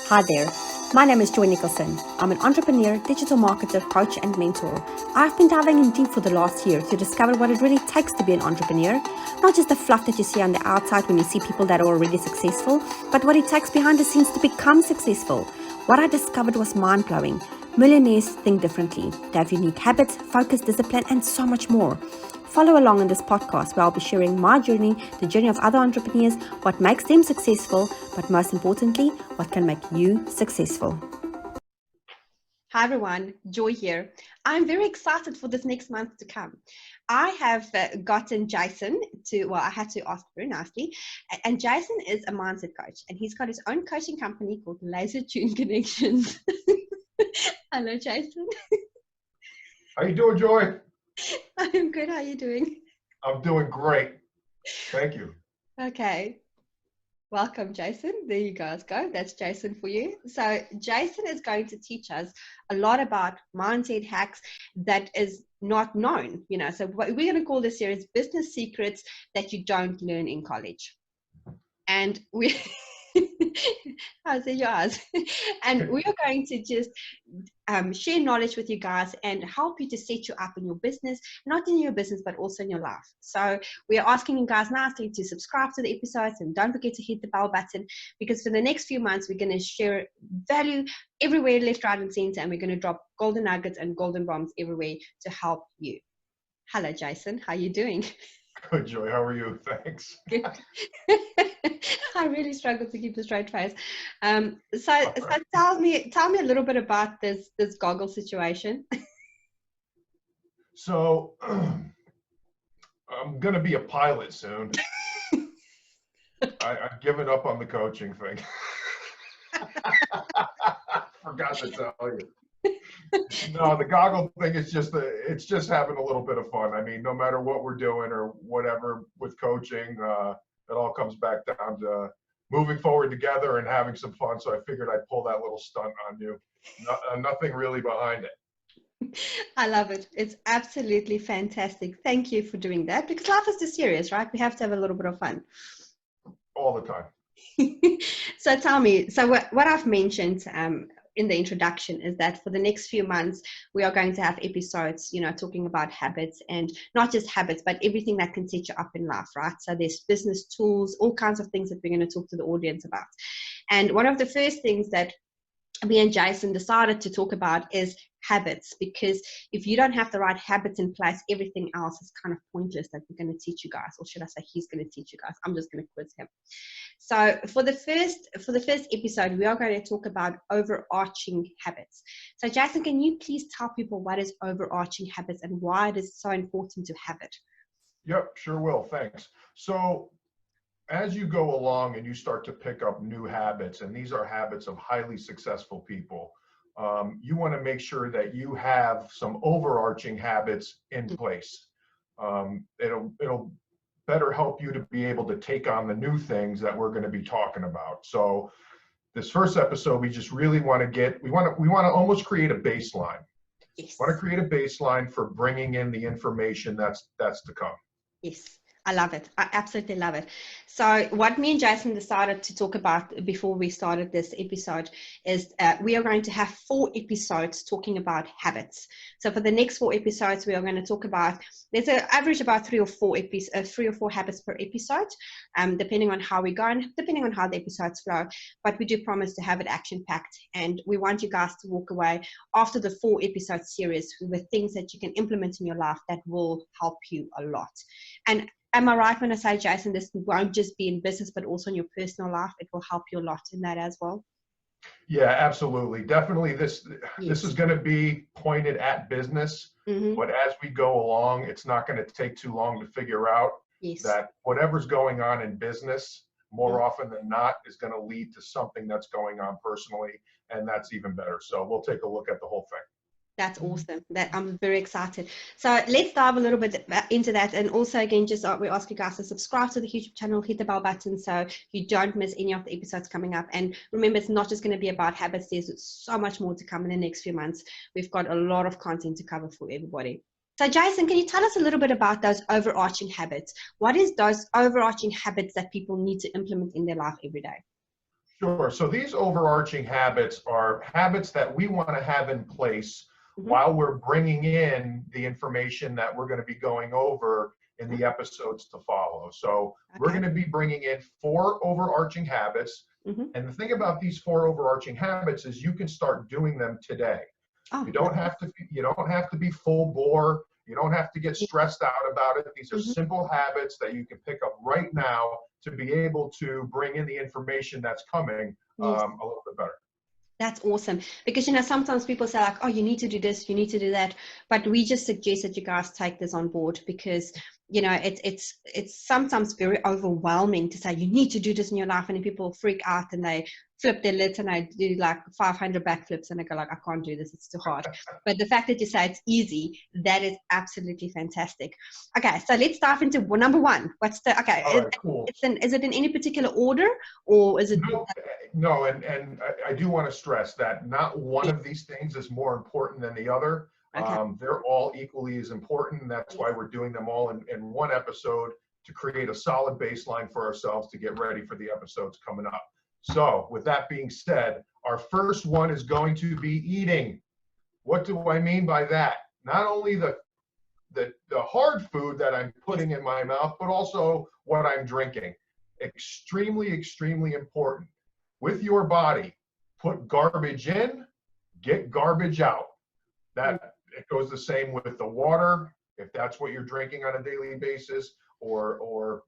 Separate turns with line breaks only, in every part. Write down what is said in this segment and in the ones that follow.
Hi there, my name is Joy Nicholson. I'm an entrepreneur, digital marketer, coach, and mentor. I've been diving in deep for the last year to discover what it really takes to be an entrepreneur. Not just the fluff that you see on the outside when you see people that are already successful, but what it takes behind the scenes to become successful. What I discovered was mind-blowing. Millionaires think differently. They have unique habits, focus, discipline, and so much more. Follow along in this podcast where I'll be sharing my journey, the journey of other entrepreneurs, what makes them successful, but most importantly, what can make you successful. Hi everyone, Joy here. I'm very excited for this next month to come. I have gotten Jason I had to ask very nicely. And Jason is a mindset coach and he's got his own coaching company called Laser Tune Connections. Hello, Jason.
How you doing, Joy?
I'm good. How are you doing?
I'm doing great. Thank you.
Okay. Welcome, Jason. There you guys go. That's Jason for you. So Jason is going to teach us a lot about mindset hacks that is not known, So what we're going to call this series Business Secrets That You Don't Learn in College. And how's it yours? And we are going to just share knowledge with you guys and help you to set you up in your business, not in your business, but also in your life. So we are asking you guys nicely to subscribe to the episodes and don't forget to hit the bell button, because for the next few months, we're going to share value everywhere, left, right, and center, and we're going to drop golden nuggets and golden bombs everywhere to help you. Hello, Jason. How are you doing?
Good, Joy. How are you? Thanks.
Good. I really struggle to keep a straight face. So tell me a little bit about this goggle situation.
So I'm gonna be a pilot soon. I've given up on the coaching thing. Forgot to tell you. No, the goggle thing is it's just having a little bit of fun. I mean, no matter what we're doing or whatever with coaching, it all comes back down to moving forward together and having some fun. So I figured I'd pull that little stunt on you. Nothing really behind it.
I love it. It's absolutely fantastic. Thank you for doing that, because life is too serious, right? We have to have a little bit of fun.
All the time.
So tell me, what I've mentioned in the introduction is that for the next few months, we are going to have episodes, talking about habits, and not just habits, but everything that can set you up in life, right? So there's business tools, all kinds of things that we're going to talk to the audience about. And one of the first things that me and Jason decided to talk about is habits, because if you don't have the right habits in place, everything else is kind of pointless that we're going to teach you guys, or should I say he's going to teach you guys. I'm just going to quiz him. So for the first episode, we are going to talk about overarching habits. So Jason, can you please tell people what is overarching habits and why it is so important to have it?
Yep, sure will. Thanks. So as you go along and you start to pick up new habits, and these are habits of highly successful people, you want to make sure that you have some overarching habits in place. It'll better help you to be able to take on the new things that we're going to be talking about. So this first episode, we just really want to we want to almost create a baseline.
Yes.
Want to create a baseline for bringing in the information that's to come.
Yes. I love it. I absolutely love it. So what me and Jason decided to talk about before we started this episode is we are going to have 4 episodes talking about habits. So for the next 4 episodes, we are going to talk about, there's an average about 3 or 4 habits per episode, depending on how we go and depending on how the episodes flow. But we do promise to have it action-packed, and we want you guys to walk away after the 4 episode series with things that you can implement in your life that will help you a lot. And am I right when I say, Jason, this won't just be in business, but also in your personal life? It will help you a lot in that as well.
Yeah, absolutely. Definitely. This is going to be pointed at business, but as we go along, it's not going to take too long to figure out that whatever's going on in business, more often than not, is going to lead to something that's going on personally, and that's even better. So we'll take a look at the whole thing.
That's awesome. I'm very excited. So let's dive a little bit into that. And also, again, we ask you guys to subscribe to the YouTube channel, hit the bell button so you don't miss any of the episodes coming up. And remember, it's not just going to be about habits. There's so much more to come in the next few months. We've got a lot of content to cover for everybody. So Jason, can you tell us a little bit about those overarching habits? What is those overarching habits that people need to implement in their life every day?
Sure. So these overarching habits are habits that we want to have in place
Mm-hmm.
while we're bringing in the information that we're going to be going over in the episodes to follow. So we're
Okay.
going to be bringing in 4 overarching habits.
Mm-hmm.
And the thing about these 4 overarching habits is you can start doing them today.
Oh,
You don't have to, you don't have to be full bore. You don't have to get stressed out about it. These are
mm-hmm.
simple habits that you can pick up right now to be able to bring in the information that's coming
Yes.
a little bit better.
That's awesome. Because, you know, sometimes people say like, oh, you need to do this, you need to do that. But we just suggest that you guys take this on board because, you know, it's sometimes very overwhelming to say you need to do this in your life. And then people freak out and they flip their lids and they do like 500 backflips and they go like, I can't do this, it's too hard. But the fact that you say it's easy, that is absolutely fantastic. Okay, so let's dive into number 1. What's the, okay,
All right, cool.
is it in any particular order or is it?
No, and I do want to stress that not one of these things is more important than the other.
Okay.
They're all equally as important, and that's why we're doing them all in one episode to create a solid baseline for ourselves to get ready for the episodes coming up. So with that being said, our first one is going to be eating. What do I mean by that? Not only the hard food that I'm putting in my mouth, but also what I'm drinking. Extremely, extremely important. With your body, put garbage in, get garbage out. That it goes the same with the water, if that's what you're drinking on a daily basis, or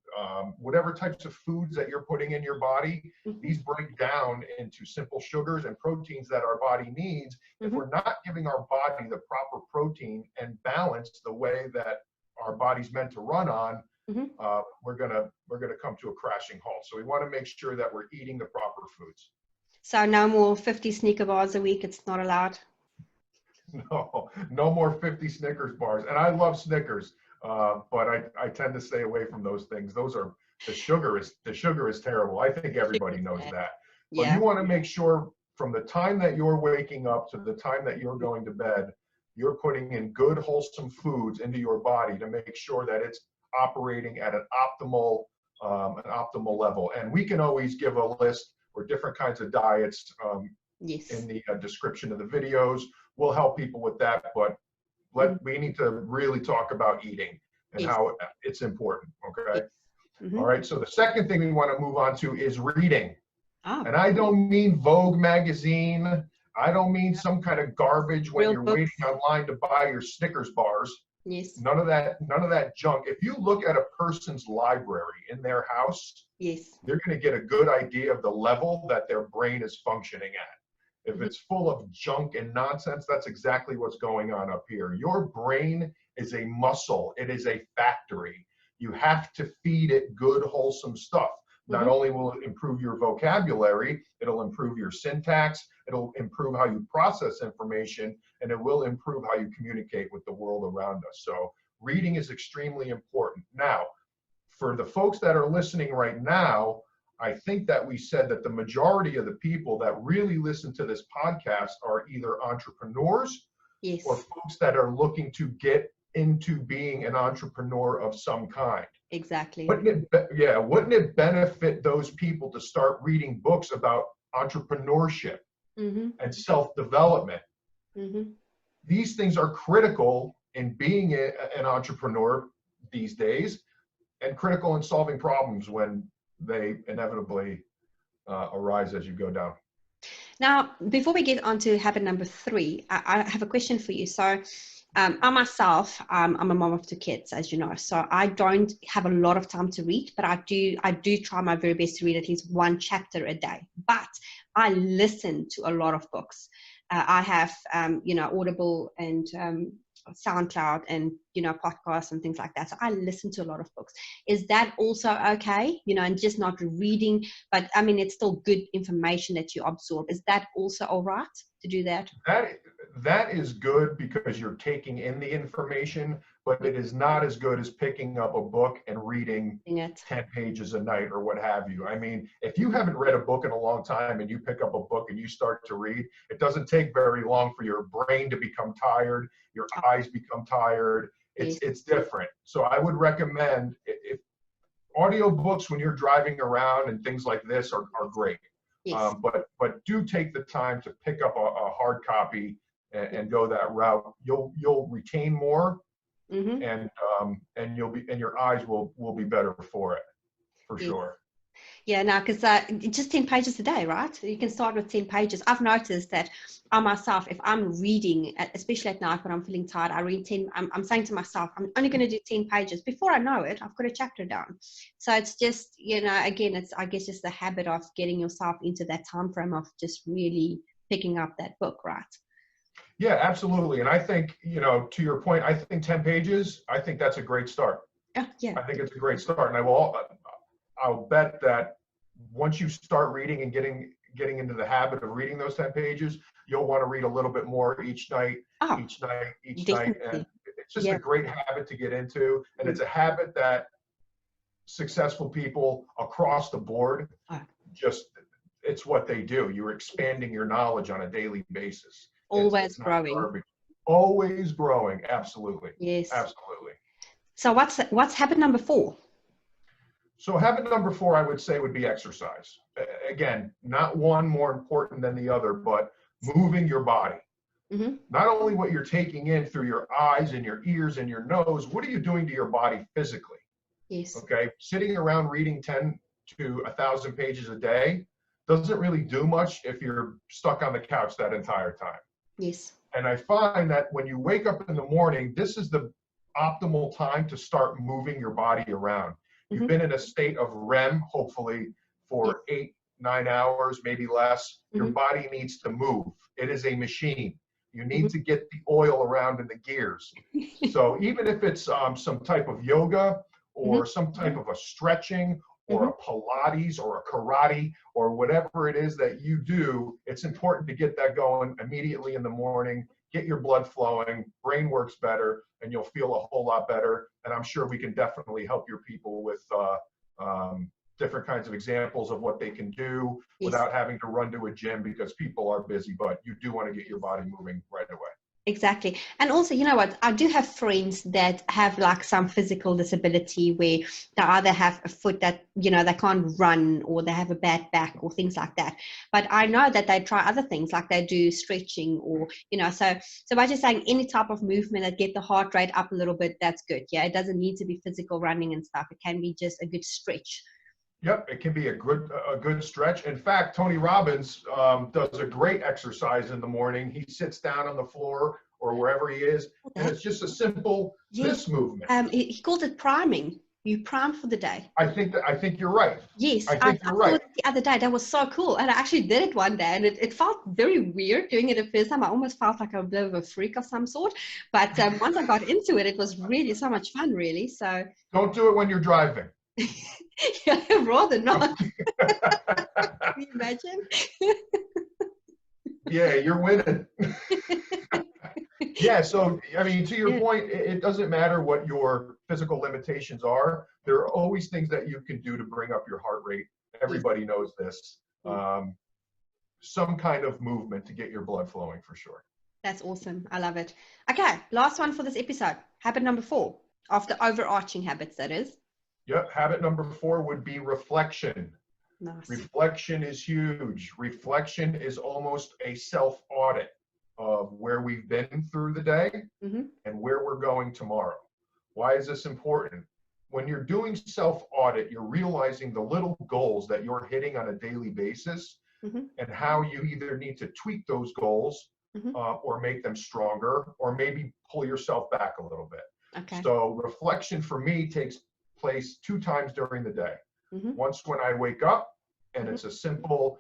whatever types of foods that you're putting in your body. These break down into simple sugars and proteins that our body needs. If we're not giving our body the proper protein and balance the way that our body's meant to run on, we're gonna come to a crashing halt. So we want to make sure that we're eating the proper foods.
So no more 50 Snicker bars a week. It's not allowed.
No more 50 Snickers bars. And I love Snickers, but I tend to stay away from those things. Those are the sugar is terrible. I think everybody knows that. But you want to make sure from the time that you're waking up to the time that you're going to bed, you're putting in good, wholesome foods into your body to make sure that it's operating at an optimal level. And we can always give a list or different kinds of diets in the description of the videos. We'll help people with that, but we need to really talk about eating and how it's important, okay? All right, so the second thing we want to move on to is reading. And I don't mean Vogue magazine. I don't mean some kind of garbage when you're waiting online to buy your Snickers bars. None of that junk. If you look at a person's library in their house, they're going to get a good idea of the level that their brain is functioning at. If it's full of junk and nonsense, that's exactly what's going on up here. Your brain is a muscle. It is a factory. You have to feed it good, wholesome stuff. Not only will it improve your vocabulary, it'll improve your syntax, it'll improve how you process information, and it will improve how you communicate with the world around us. So reading is extremely important. Now, for the folks that are listening right now, I think that we said that the majority of the people that really listen to this podcast are either entrepreneurs or folks that are looking to get into being an entrepreneur of some kind.
Exactly.
Wouldn't it benefit those people to start reading books about entrepreneurship and self-development? These things are critical in being an entrepreneur these days, and critical in solving problems when they inevitably arise as you go down.
Now, before we get on to habit number 3, I have a question for you. So I myself, I'm a mom of 2 kids, as you know, so I don't have a lot of time to read, but I do try my very best to read at least 1 chapter a day. But I listen to a lot of books. I have, Audible and SoundCloud and, podcasts and things like that. So I listen to a lot of books. Is that also okay? And just not reading, but I mean, it's still good information that you absorb. Is that also all right to do that?
That is good because you're taking in the information, but it is not as good as picking up a book and reading 10 pages a night or what have you. I mean, if you haven't read a book in a long time and you pick up a book and you start to read, it doesn't take very long for your brain to become tired, your eyes become tired. It's different. So I would recommend if audiobooks when you're driving around and things like this are great.
Yes.
But do take the time to pick up a hard copy and go that route. You'll retain more,
Mm-hmm.
and your eyes will be better for it, for
Yes.
sure.
Yeah, no, because just 10 pages a day, right? You can start with 10 pages. I've noticed that I myself, if I'm reading, especially at night when I'm feeling tired, I read 10. I'm saying to myself, I'm only going to do 10 pages. Before I know it, I've got a chapter down. So it's just, again, it's, I guess, just the habit of getting yourself into that time frame of just really picking up that book, right?
Yeah, absolutely. And I think, to your point, I think 10 pages, I think that's a great start.
Oh, yeah.
I think it's a great start. And I'll bet that once you start reading and getting into the habit of reading those 10 pages, you'll want to read a little bit more each night,
Oh,
each night.
definitely.
And it's just a great habit to get into. And it's a habit that successful people across the board, it's what they do. You're expanding your knowledge on a daily basis.
Always
it's
growing.
Garbage. Always growing. Absolutely.
Yes.
Absolutely.
So what's habit number 4?
So habit number 4, I would say, would be exercise. Again, not one more important than the other, but moving your body. Mm-hmm. Not only what you're taking in through your eyes and your ears and your nose, what are you doing to your body physically?
Yes.
Okay. Sitting around reading 10 to 1,000 pages a day doesn't really do much if you're stuck on the couch that entire time.
Yes.
And I find that when you wake up in the morning, this is the optimal time to start moving your body around. You've been in a state of REM, hopefully, for 8-9 hours, maybe less. Your body needs to move. It is a machine. You need to get the oil around in the gears. So even if it's some type of yoga or some type of a stretching or a Pilates or a karate or whatever it is that you do, it's important to get that going immediately in the morning. Get your blood flowing, brain works better, and you'll feel a whole lot better. And I'm sure we can definitely help your people with different kinds of examples of what they can do without having to run to a gym, because people are busy, but you do want to get your body moving right away.
Exactly. And also, you know what, I do have friends that have like some physical disability where they either have a foot that, they can't run, or they have a bad back or things like that. But I know that they try other things, like they do stretching or, so by just saying any type of movement that get the heart rate up a little bit, that's good. Yeah. It doesn't need to be physical running and stuff. It can be just a good stretch.
Yep, it can be a good stretch. In fact, Tony Robbins does a great exercise in the morning. He sits down on the floor or wherever he is, and it's just a simple this movement.
He called it priming. You prime for the day.
I think you're right.
Yes,
I think you're
I
right.
thought the other day that was so cool, and I actually did it one day, and it felt very weird doing it the first time. I almost felt like a bit of a freak of some sort, but once I got into it, it was really so much fun. Really, so
don't do it when you're driving.
Yeah, rather not. Can you imagine?
Yeah, you're winning. Yeah, so I mean, to your point, it doesn't matter what your physical limitations are. There are always things that you can do to bring up your heart rate. Everybody knows this. Some kind of movement to get your blood flowing, for sure.
That's awesome. I love it. Okay, last one for this episode. Habit number 4, of the overarching habits, that is.
Yep, habit number 4 would be reflection.
Nice.
Reflection is huge. Reflection is almost a self-audit of where we've been through the day and where we're going tomorrow. Why is this important? When you're doing self-audit, you're realizing the little goals that you're hitting on a daily basis and how you either need to tweak those goals or make them stronger, or maybe pull yourself back a little bit.
Okay.
So reflection for me takes place 2 times during the day. Once when I wake up, and it's a simple,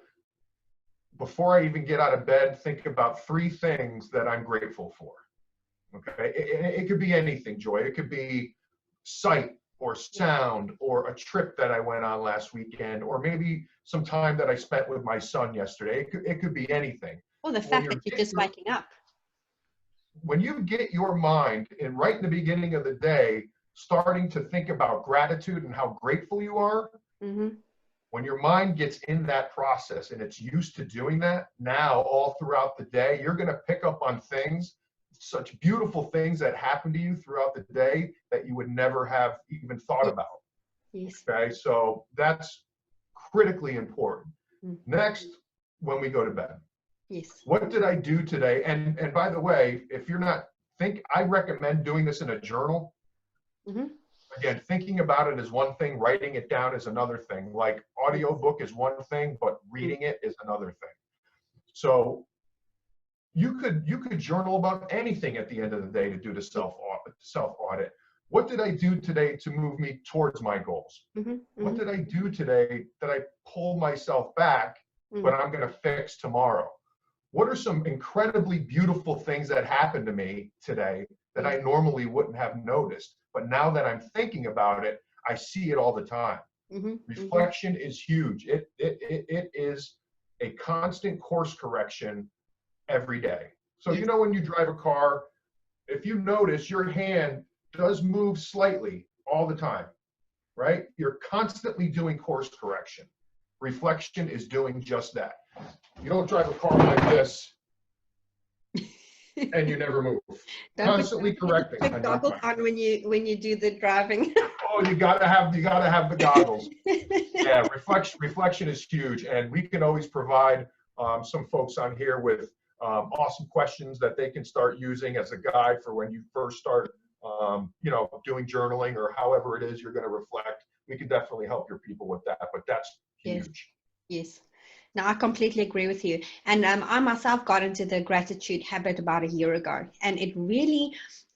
before I even get out of bed, think about 3 things that I'm grateful for. Okay, it could be anything, Joy. It could be sight or sound, or a trip that I went on last weekend, or maybe some time that I spent with my son yesterday. It could be anything.
Or the fact that you're just waking up.
When you get your mind, and right in the beginning of the day, starting to think about gratitude and how grateful you are, when your mind gets in that process and it's used to doing that, now all throughout the day, you're going to pick up on things, such beautiful things that happen to you throughout the day that you would never have even thought about.
Yes.
Okay, so that's critically important. Next, when we go to bed,
Yes.
what did I do today? And by the way, if you're not I recommend doing this in a journal. Again, thinking about it is one thing, writing it down is another thing. Like audiobook is one thing, but reading it is another thing. So you could journal about anything at the end of the day to do the self audit. What did I do today to move me towards my goals? What did I do today that I pulled myself back, but I'm going to fix tomorrow? What are some incredibly beautiful things that happened to me today that I normally wouldn't have noticed? But now that I'm thinking about it, I see it all the time. Reflection is huge. It is a constant course correction every day. So, you know, when you drive a car, if you notice, your hand does move slightly all the time, right? You're constantly doing course correction. Reflection is doing just that. You don't drive a car like this and you never move. Constantly correcting.
Put goggles on when you do the driving.
Oh, you gotta have the goggles. Yeah, reflection is huge, and we can always provide some folks on here with awesome questions that they can start using as a guide for when you first start, you know, doing journaling or however it is you're going to reflect. We can definitely help your people with that, but that's huge.
Yes. No, I completely agree with you. And I myself got into the gratitude habit about a year ago, and it really,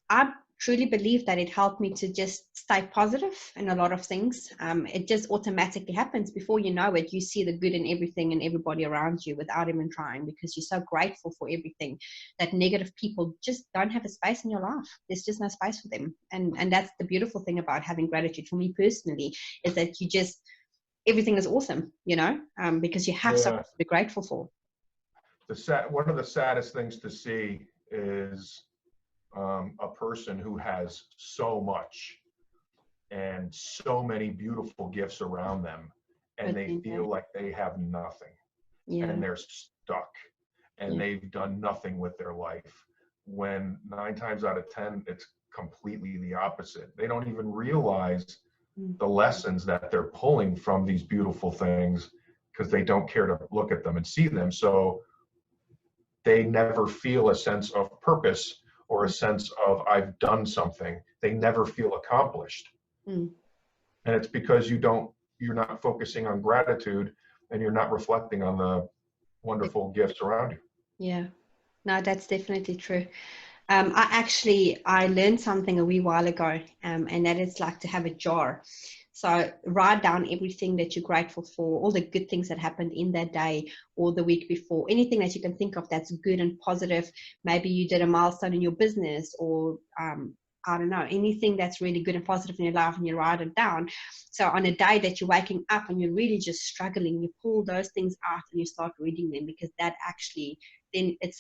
I truly believe that it helped me to just stay positive in a lot of things. It just automatically happens. Before you know it, you see the good in everything and everybody around you without even trying, because you're so grateful for everything that negative people just don't have a space in your life. There's just no space for them. And that's the beautiful thing about having gratitude for me personally, is that you just, everything is awesome, you know, because you have something to be grateful for.
One of the saddest things to see is a person who has so much and so many beautiful gifts around them, and they feel like they have nothing, and they're stuck, and they've done nothing with their life, when 9 times out of 10 it's completely the opposite. They don't even realize the lessons that they're pulling from these beautiful things because they don't care to look at them and see them. So they never feel a sense of purpose or a sense of I've done something. They never feel accomplished. And it's because you're not focusing on gratitude, and you're not reflecting on the wonderful gifts around you.
Yeah, no, that's definitely true. I learned something a wee while ago, and that is like to have a jar. So write down everything that you're grateful for, all the good things that happened in that day or the week before, anything that you can think of that's good and positive. Maybe you did a milestone in your business, or I don't know, anything that's really good and positive in your life, and you write it down. So on a day that you're waking up and you're really just struggling, you pull those things out and you start reading them, because that actually, then it's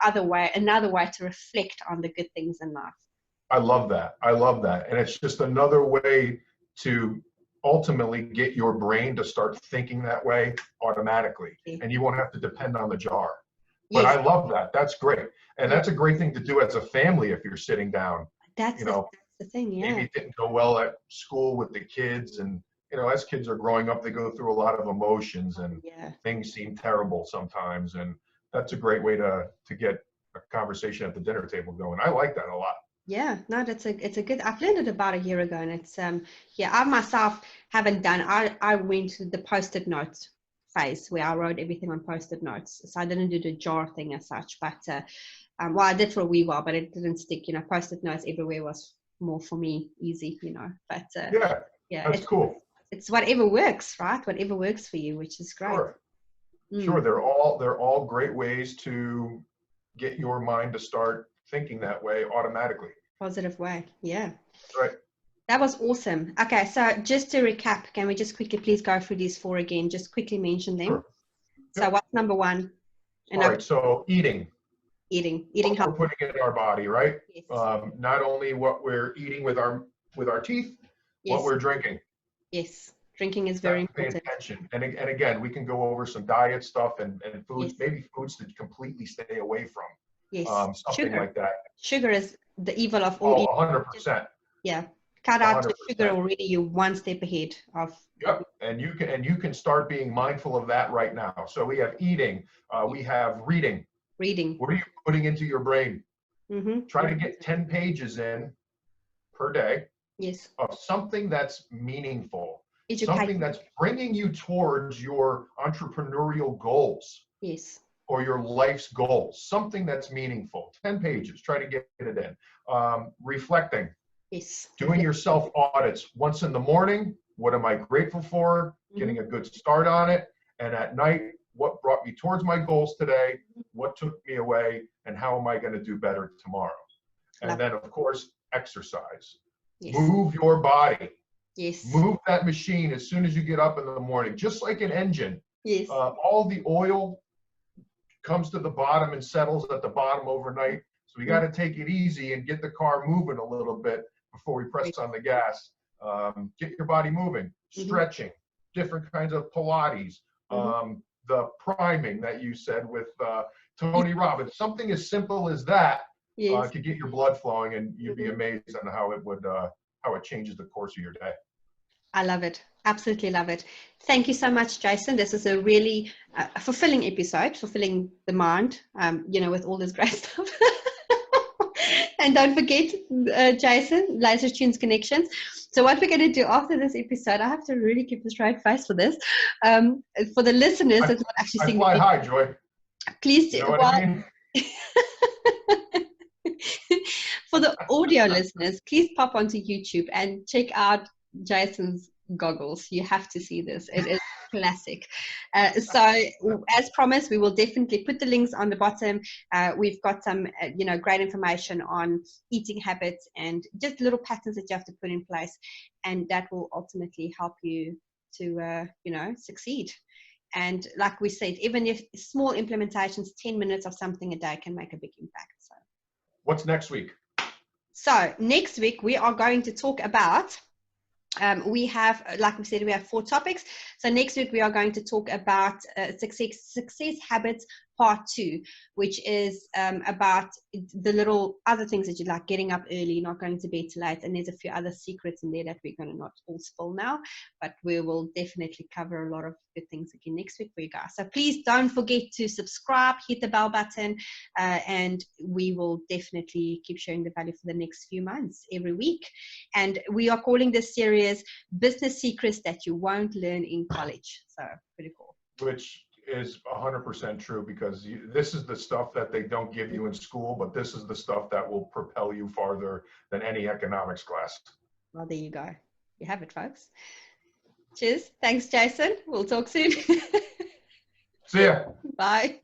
another way to reflect on the good things in life.
I love that. And it's just another way to ultimately get your brain to start thinking that way automatically. And you won't have to depend on the jar. But I love that. That's great. And that's a great thing to do as a family if you're sitting down.
That's the thing, yeah.
Maybe it didn't go well at school with the kids, and as kids are growing up, they go through a lot of emotions, and things seem terrible sometimes. And that's a great way to get a conversation at the dinner table going. I like that a lot.
Yeah, no, it's a good, I've learned it about a year ago, and it's, I myself haven't done, I went to the Post-it notes phase where I wrote everything on Post-it notes. So I didn't do the jar thing as such, but, well, I did for a wee while, but it didn't stick, Post-it notes everywhere was more for me easy, but,
that's cool.
It's whatever works, right? Whatever works for you, which is great.
Sure. They're all great ways to get your mind to start thinking that way automatically.
Positive way. Yeah.
Right.
That was awesome. Okay, so just to recap, can we just quickly please go through these 4 again? Just quickly mention them.
Sure.
So what's number 1?
All right. So eating
healthy.
We're putting in our body, right?
Yes.
Not only what we're eating with our teeth, what we're drinking.
Yes. Drinking is very important.
Pay attention. And again, we can go over some diet stuff and foods, maybe foods to completely stay away from.
Yes.
Something
Sugar.
like that.
Sugar is the evil of all.
100%.
Yeah. cut out the
100%.
sugar already. You're one step ahead of.
Yep, and you can start being mindful of that right now. So we have eating, we have reading.
Reading.
What are you putting into your brain?
Mm-hmm.
Try to get 10 pages in per day.
Yes.
Of something that's meaningful,
Education.
something that's bringing you towards your entrepreneurial goals.
Yes.
Or your life's goals, something that's meaningful. 10 pages, try to get it in. Reflecting.
Yes.
Doing your self audits once in the morning. What am I grateful for? Getting a good start on it. And at night, what brought me towards my goals today? What took me away? And how am I going to do better tomorrow? And then, of course, exercise.
Yes.
Move your body.
Yes.
Move that machine as soon as you get up in the morning, just like an engine.
Yes.
All the oil comes to the bottom and settles at the bottom overnight. So we got to take it easy and get the car moving a little bit before we press on the gas. Get your body moving, stretching, different kinds of Pilates, the priming that you said with Tony Robbins. Something as simple as that could get your blood flowing, and you'd be amazed on how it changes the course of your day.
I love it. Absolutely love it. Thank you so much, Jason. This is a really fulfilling episode, fulfilling the mind, with all this great stuff. And don't forget, Jason, Laser Tunes Connections. So what we're going to do after this episode, I have to really keep a straight face for this. For the listeners that not actually seeing
fly high, Joy.
Please do.
You know what I mean?
For the audio listeners, please pop onto YouTube and check out Jason's goggles. You have to see this. It is classic. So as promised, we will definitely put the links on the bottom. We've got some great information on eating habits and just little patterns that you have to put in place, and that will ultimately help you to succeed. And like we said, even if small implementations, 10 minutes of something a day can make a big impact. So
what's next week? So
next week we are going to talk about we have, like we said, we have 4 topics. So next week we are going to talk about success habits part 2, which is about the little other things that you like, getting up early, not going to bed too late, and there's a few other secrets in there that we're going to not all spill now, but we will definitely cover a lot of good things again next week for you guys. So please don't forget to subscribe, hit the bell button, and we will definitely keep sharing the value for the next few months every week. And we are calling this series Business Secrets That You Won't Learn in College. So pretty cool.
Which is 100% true, because this is the stuff that they don't give you in school, but this is the stuff that will propel you farther than any economics class.
Well, there you go. You have it, folks. Cheers. Thanks, Jason. We'll talk soon.
See ya.
Bye.